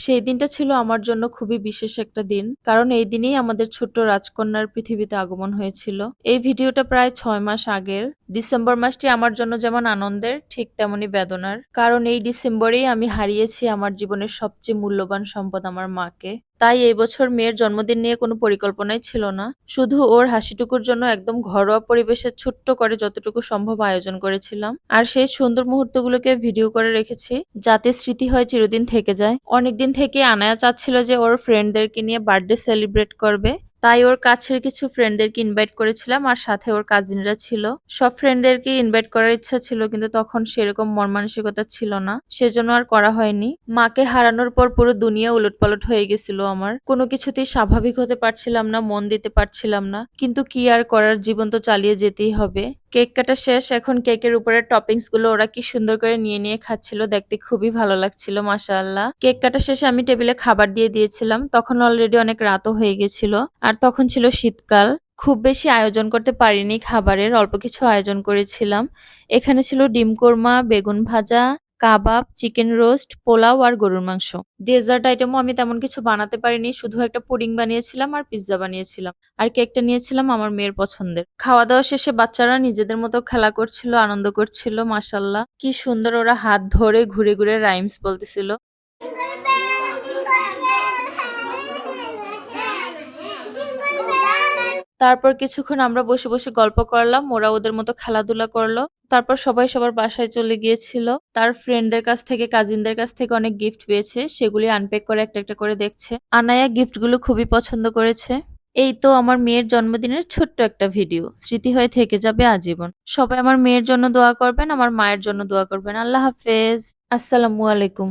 সেই দিনটা ছিল আমার জন্য খুবই বিশেষ একটা দিন। কারণ এই দিনেই আমাদের ছোট্ট রাজকন্যার পৃথিবীতে আগমন হয়েছিল। এই ভিডিওটা প্রায় ৬ মাস আগের। ডিসেম্বর মাসটি আমার জন্য যেমন আনন্দের, ঠিক তেমনি বেদনার। কারণ এই ডিসেম্বরেই আমি হারিয়েছি আমার জীবনের সবচেয়ে মূল্যবান সম্পদ আমার মাকে। তাই এই বছর মেয়ের জন্মদিন নিয়ে কোনো পরিকল্পনাই ছিল না। শুধু ওর হাসিটুকুর জন্য একদম ঘরোয়া পরিবেশে ছোট্ট করে যতটুকু সম্ভব আয়োজন করেছিলাম। আর সেই সুন্দর মুহূর্তগুলোকে ভিডিও করে রেখেছি, যাতে স্মৃতি হয় চিরদিন থেকে যায়। অনেকদিন থেকে আনায়া চাচ্ছিল যে ওর ফ্রেন্ডদেরকে নিয়ে বার্থডে সেলিব্রেট করবে। তাই ওর কাছের কিছু ফ্রেন্ডদেরকে ইনভাইট করেছিলাম, আর সাথে ওর কাজিনরা ছিল। সব ফ্রেন্ডদেরকে ইনভাইট করার ইচ্ছা ছিল, কিন্তু তখন সেরকম মন মানসিকতা ছিল না, সেজন্য আর করা হয়নি। মাকে হারানোর পর পুরো দুনিয়া উলটপালট হয়ে গেছিল আমার। কোনো কিছুতেই স্বাভাবিক হতে পারছিলাম না, মন দিতে পারছিলাম না। কিন্তু কি আর করার, জীবন তো চালিয়ে যেতেই হবে। কেক কাটা শেষ, এখন কেকের উপরে টপিংস গুলো ওরা কি সুন্দর করে নিয়ে নিয়ে খাচ্ছিল, দেখতে খুবই ভালো লাগছিল মাশাআল্লাহ। কেক কাটা শেষে আমি টেবিলে খাবার দিয়ে দিয়েছিলাম, তখন অলরেডি অনেক রাতও হয়ে গেছিল। আর তখন ছিল শীতকাল। খুব বেশি আয়োজন করতে পারিনি খাবারের, অল্প কিছু আয়োজন করেছিলাম। এখানে ছিল ডিম কোরমা, বেগুন ভাজা, কাবাব, চিকেন রোস্ট, পোলাও আর গরুর মাংস। ডেজার্ট আইটেমও আমি তেমন কিছু বানাতে পারিনি, শুধু একটা পুডিং বানিয়েছিলাম আর পিৎজা বানিয়েছিলাম। আর কেকটা নিয়েছিলাম আমার মেয়ের পছন্দের। খাওয়া দাওয়া শেষে বাচ্চারা নিজেদের মতো খেলা করছিল, আনন্দ করছিল। মাশাআল্লাহ, কি সুন্দর ওরা হাত ধরে ঘুরে ঘুরে রাইমস বলতেছিল। তারপর কিছুক্ষণ আমরা বসে বসে গল্প করলাম, ওরা ওদের মতো খেলাধুলা করলো। তারপর সবাই সবার বাসায় চলে গিয়েছিল। তার ফ্রেন্ডদের কাছ থেকে, কাজিনদের কাছ থেকে অনেক গিফট পেয়েছে, সেগুলি আনপ্যাক করে একটা একটা করে দেখছে। আনায়া গিফটগুলো খুবই পছন্দ করেছে। এই তো আমার মেয়ের জন্মদিনের ছোট্ট একটা ভিডিও, স্মৃতি হয়ে থেকে যাবে আজীবন। সবাই আমার মেয়ের জন্য দোয়া করবেন, আমার মায়ের জন্য দোয়া করবেন। আল্লাহ হাফেজ। আসসালামু আলাইকুম।